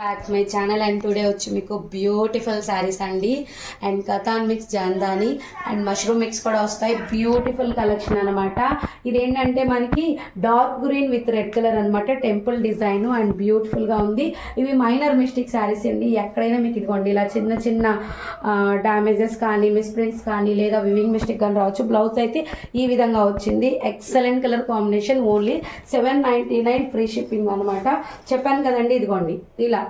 Back my channel and today వచ్చి మీకు beautiful saris అండి. And Katan mix Jamdani and mushroom mix కూడా వస్తాయి. బ్యూటిఫుల్ కలెక్షన్ అనమాట. ఇదేంటంటే మనకి dark green with red colour అనమాట. టెంపుల్ డిజైన్ అండ్ బ్యూటిఫుల్గా ఉంది. ఇవి మైనర్ మిస్టేక్ శారీస్ అండి. ఎక్కడైనా మీకు ఇదిగోండి ఇలా చిన్న చిన్న డ్యామేజెస్ కానీ మిస్ప్రింట్స్ కానీ లేదా వివింగ్ మిస్టేక్ కానీ రావచ్చు. బ్లౌజ్ అయితే ఈ విధంగా వచ్చింది. Excellent colour combination. Only $799 free shipping అనమాట. చెప్పాను కదండి, ఇదిగోండి ఇలా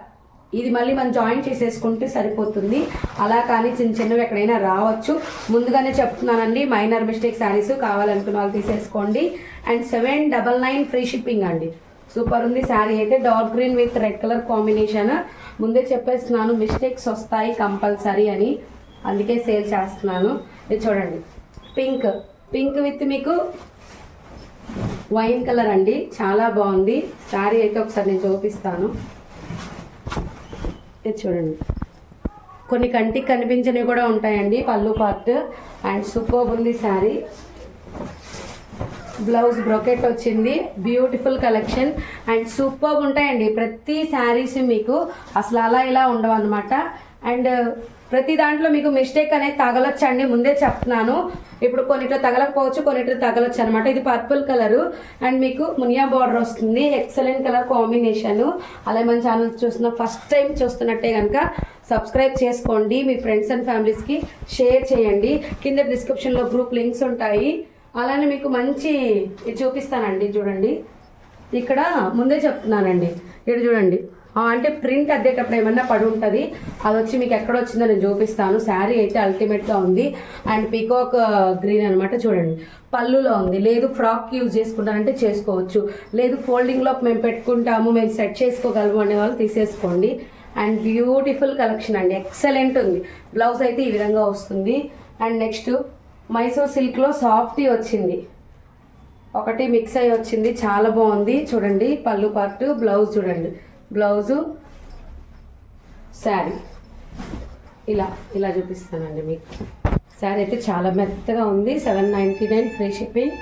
ఇది మళ్ళీ మనం జాయిన్ చేసేసుకుంటే సరిపోతుంది. అలా కానీ చిన్న చిన్నవి ఎక్కడైనా రావచ్చు. ముందుగానే చెప్తున్నానండి, మైనర్ మిస్టేక్ శారీస్ కావాలనుకున్న వాళ్ళు తీసేసుకోండి. అండ్ $799 ఫ్రీ షిప్పింగ్ అండి. సూపర్ ఉంది శారీ అయితే. Dark green with red colour combination. ముందే చెప్పేస్తున్నాను మిస్టేక్స్ వస్తాయి కంపల్సరీ అని, అందుకే సేల్ చేస్తున్నాను. ఇది చూడండి, పింక్ పింక్ విత్ మీకు వైన్ కలర్ అండి. చాలా బాగుంది శారీ అయితే. ఒకసారి నేను చూపిస్తాను. ఇది చూడండి, కొన్ని కంటికి కనిపించినవి కూడా ఉంటాయండి పళ్ళు పార్ట్. అండ్ సూపర్ ఉంది శారీ. బ్లౌజ్ బ్రొకెట్ వచ్చింది. బ్యూటిఫుల్ కలెక్షన్ అండ్ సూపర్ ఉంటాయండి ప్రతి శారీస్ మీకు. అసలు అలా ఇలా ఉండవు అనమాట. అండ్ ప్రతి దాంట్లో మీకు మిస్టేక్ అనేది తగలొచ్చండి, ముందే చెప్తున్నాను. ఇప్పుడు కొన్నిట్లో తగలకపోవచ్చు, కొన్నిట్లో తగలొచ్చు అనమాట. ఇది పర్పుల్ కలరు అండ్ మీకు మునియా బార్డర్ వస్తుంది. Excellent colour combination. అలా మన ఛానల్ చూస్తున్న ఫస్ట్ టైం చూస్తున్నట్టే కనుక సబ్స్క్రైబ్ చేసుకోండి. మీ ఫ్రెండ్స్ అండ్ ఫ్యామిలీస్కి షేర్ చేయండి. కింద డిస్క్రిప్షన్లో గ్రూప్ లింక్స్ ఉంటాయి. అలానే మీకు మంచి ఇది చూపిస్తానండి. చూడండి, ఇక్కడ ముందే చెప్తున్నానండి. ఇక్కడ చూడండి, అంటే ప్రింట్ అద్దేటప్పుడు ఏమన్నా పడి ఉంటుంది, అది వచ్చి మీకు ఎక్కడ వచ్చిందో నేను చూపిస్తాను. శారీ అయితే అల్టిమేట్గా ఉంది. అండ్ పీకాక్ గ్రీన్ అనమాట. చూడండి, పళ్ళులో ఉంది. లేదు ఫ్రాక్ యూజ్ చేసుకుంటారంటే చేసుకోవచ్చు, లేదు ఫోల్డింగ్లో మేము పెట్టుకుంటాము, మేము సెట్ చేసుకోగలము అనే వాళ్ళు తీసేసుకోండి. అండ్ బ్యూటిఫుల్ కలెక్షన్ అండి. ఎక్సలెంట్ ఉంది. బ్లౌజ్ అయితే ఈ విధంగా వస్తుంది. అండ్ నెక్స్ట్ మైసూర్ సిల్క్లో సాఫ్టీ వచ్చింది. ఒకటి మిక్స్ అయ్యి వచ్చింది. చాలా బాగుంది. చూడండి పళ్ళు పార్ట్, బ్లౌజ్ చూడండి, బ్లౌజు శారీ ఇలా ఇలా చూపిస్తానండి మీకు. శారీ అయితే చాలా మెత్తగా ఉంది. $799 ఫ్రీ షిప్పింగ్.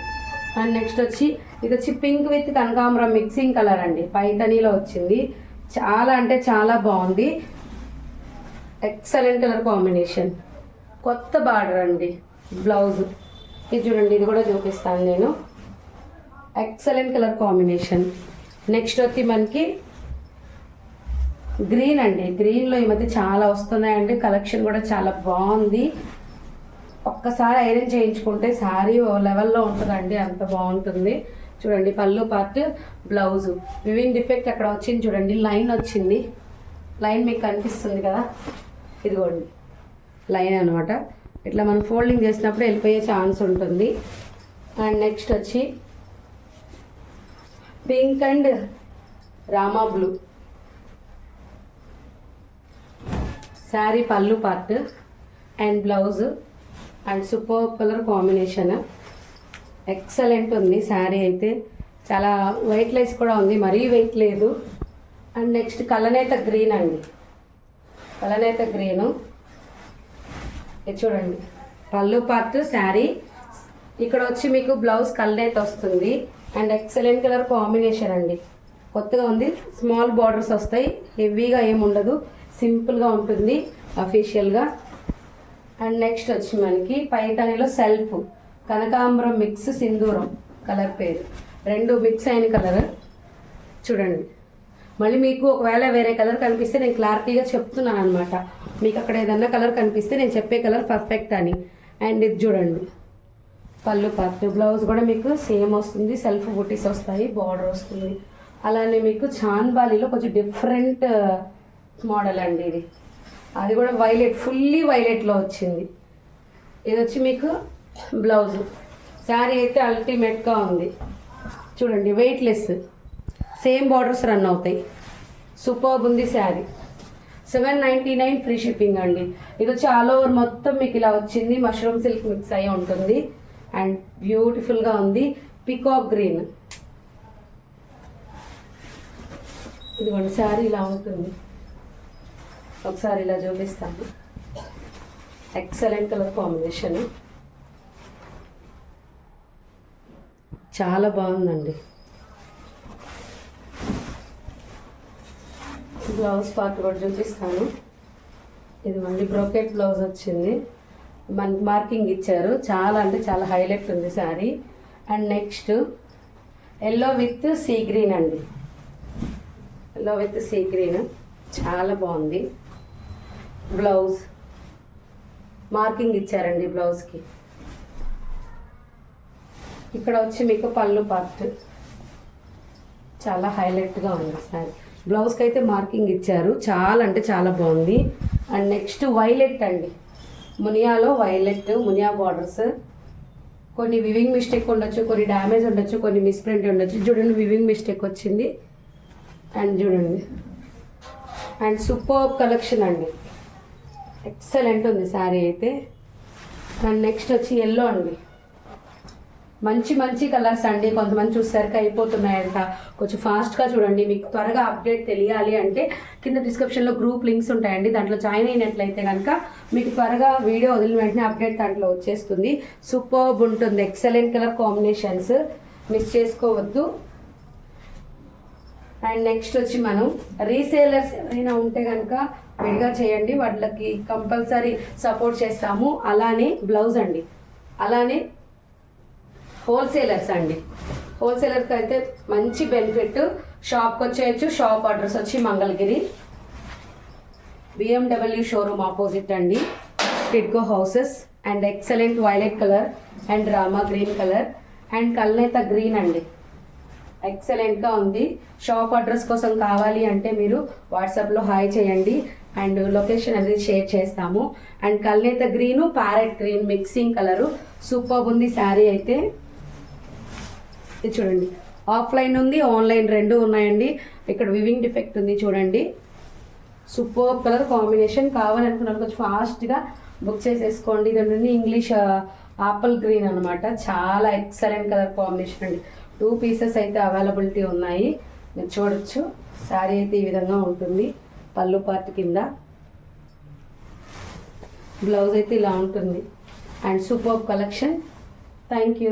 అండ్ నెక్స్ట్ వచ్చి ఇది వచ్చి పింక్ విత్ కనకాంబరం మిక్సింగ్ కలర్ అండి. పైతనీలో వచ్చింది. చాలా అంటే చాలా బాగుంది. Excellent colour combination. కొత్త బార్డర్ అండి బ్లౌజ్. ఇది చూడండి, ఇది కూడా చూపిస్తాను నేను. Excellent colour combination. నెక్స్ట్ వచ్చి మనకి గ్రీన్ అండి. గ్రీన్లో ఈ మధ్య చాలా వస్తున్నాయండి. కలెక్షన్ కూడా చాలా బాగుంది. ఒక్కసారి ఐరన్ చేయించుకుంటే శారీ ఓ లెవెల్లో ఉంటుందండి, అంత బాగుంటుంది. చూడండి పళ్ళు పార్ట్, బ్లౌజు వివింగ్ డిఫెక్ట్ అక్కడ వచ్చింది. చూడండి లైన్ వచ్చింది. లైన్ మీకు కనిపిస్తుంది కదా, ఇదిగోండి లైన్ అనమాట. ఇట్లా మనం ఫోల్డింగ్ చేసినప్పుడు వెళ్ళిపోయే ఛాన్స్ ఉంటుంది. అండ్ నెక్స్ట్ వచ్చి pink and Rama blue sari పళ్ళు part and blouse and super colour combination. Excellent ఉంది శారీ అయితే. చాలా వెయిట్ లెస్ కూడా ఉంది, మరీ వెయిట్ లేదు. అండ్ నెక్స్ట్ కలనేత గ్రీన్ అండి. కలనేత గ్రీను. ఇది చూడండి పళ్ళు పార్ట్ శారీ. ఇక్కడ వచ్చి మీకు బ్లౌజ్ కలనేత వస్తుంది. అండ్ ఎక్సలెంట్ కలర్ కాంబినేషన్ అండి. కొత్తగా ఉంది. స్మాల్ బార్డర్స్ వస్తాయి, హెవీగా ఏముండదు, సింపుల్గా ఉంటుంది అఫీషియల్గా. అండ్ నెక్స్ట్ వచ్చి మనకి పైతానిలో సెల్ఫ్ కనకాంబరం మిక్స్ సింధూరం కలర్ పేరు. రెండు మిక్స్ అయిన కలర్ చూడండి. మళ్ళీ మీకు ఒకవేళ వేరే కలర్ కనిపిస్తే నేను క్లారిటీగా చెప్తున్నాను అనమాట. మీకు అక్కడ ఏదన్నా కలర్ కనిపిస్తే నేను చెప్పే కలర్ పర్ఫెక్ట్ అని. అండ్ ఇది చూడండి పళ్ళు పార్ట్, బ్లౌజ్ కూడా మీకు సేమ్ వస్తుంది. సెల్ఫ్ బుటీస్ వస్తాయి, బార్డర్ వస్తుంది. అలానే మీకు చాన్బాలీలో కొంచెం డిఫరెంట్ మోడల్ అండి ఇది. అది కూడా వైలెట్, ఫుల్లీ వైలెట్లో వచ్చింది. ఇది వచ్చి మీకు బ్లౌజ్. శారీ అయితే అల్టిమేట్గా ఉంది. చూడండి వెయిట్లెస్, సేమ్ బార్డర్స్ రన్ అవుతాయి. సూపర్ ఉంది శారీ. $799 ఫ్రీ షిప్పింగ్ అండి. ఇది వచ్చి ఆల్ ఓవర్ మొత్తం మీకు ఇలా వచ్చింది. మష్రూమ్ సిల్క్ మిక్స్ అయ్యి ఉంటుంది. అండ్ బ్యూటిఫుల్గా ఉంది. Peacock green. ఇదిగోండి శారీ ఇలా ఉంటుంది. ఒకసారి ఇలా చూపిస్తాను. Excellent colour combination. చాలా బాగుందండి. బ్లౌజ్ పార్ట్ కూడా చూపిస్తాను. ఇది మళ్ళీ బ్రోకెట్ బ్లౌజ్ వచ్చింది, మనకి మార్కింగ్ ఇచ్చారు. చాలా అంటే చాలా హైలైట్ ఉంది sari. And next yellow with sea green అండి, ఎల్లో విత్ సీ గ్రీన్ చాలా బాగుంది. బ్లౌజ్ మార్కింగ్ ఇచ్చారండి బ్లౌజ్కి. ఇక్కడ వచ్చి మీకు పళ్ళు పార్ట్ చాలా హైలైట్గా ఉంది సారీ. బ్లౌజ్కి అయితే మార్కింగ్ ఇచ్చారు, చాలా అంటే చాలా బాగుంది. అండ్ నెక్స్ట్ వైలెట్ అండి, మునియాలో వైలెట్, మునియా బార్డర్స్. కొన్ని వివింగ్ మిస్టేక్ ఉండొచ్చు, కొన్ని డ్యామేజ్ ఉండొచ్చు, కొన్ని మిస్ప్రింట్ ఉండొచ్చు. చూడండి వివింగ్ మిస్టేక్ వచ్చింది. అండ్ చూడండి, అండ్ సూపర్ కలెక్షన్ అండి, ఎక్సలెంట్ ఉంది శారీ అయితే. అండ్ నెక్స్ట్ వచ్చి ఎల్లో అండి, మంచి మంచి కలర్స్ అండి. కొంతమంది చూసేసరికి అయిపోతున్నాయంట, కొంచెం ఫాస్ట్గా చూడండి. మీకు త్వరగా అప్డేట్ తెలియాలి అంటే కింద డిస్క్రిప్షన్లో గ్రూప్ లింక్స్ ఉంటాయండి, దాంట్లో జాయిన్ అయినట్లయితే కనుక మీకు త్వరగా వీడియో వదిలిన వెంటనే అప్డేట్ దాంట్లో వచ్చేస్తుంది. సూపర్బ్ ఉంటుంది, ఎక్సలెంట్ కలర్ కాంబినేషన్స్, మిస్ చేసుకోవద్దు. అండ్ నెక్స్ట్ వచ్చి మనం రీసేలర్స్ ఎవరైనా ఉంటే కనుక విడిగా చేయండి, వాళ్ళకి కంపల్సరీ సపోర్ట్ చేస్తాము. అలానే బ్లౌజ్ అండి, అలానే హోల్సేలర్స్ అండి, హోల్సేలర్కి అయితే మంచి బెనిఫిట్. షాప్కి వచ్చేయచ్చు. షాప్ అడ్రస్ వచ్చి మంగళగిరి, BMW షోరూమ్ ఆపోజిట్ అండి, TIDCO houses. And excellent violet colour and Rama green colour and Kalnetha green అండి, ఎక్సలెంట్గా ఉంది. షాప్ అడ్రస్ కోసం కావాలి అంటే మీరు వాట్సాప్లో హాయ్ చేయండి అండ్ లొకేషన్ అనేది షేర్ చేస్తాము. And Kalnetha green parrot green mixing colour, super ఉంది శారీ అయితే. ఇది చూడండి, ఆఫ్లైన్ ఉంది, ఆన్లైన్ రెండు ఉన్నాయండి. ఇక్కడ వివింగ్ డిఫెక్ట్ ఉంది చూడండి. సూపర్ కలర్ కాంబినేషన్, కావాలనుకున్నాను కొంచెం ఫాస్ట్గా బుక్ చేసేసుకోండి. ఇది ఇంగ్లీష్ ఆపిల్ గ్రీన్ అనమాట, చాలా ఎక్సలెంట్ కలర్ కాంబినేషన్ అండి. 2 పీసెస్ అయితే అవైలబిలిటీ ఉన్నాయి, మీరు చూడొచ్చు. శారీ అయితే ఈ విధంగా ఉంటుంది, పళ్ళు పార్ట్ కింద. బ్లౌజ్ అయితే ఇలా ఉంటుంది. And super collection. Thank you.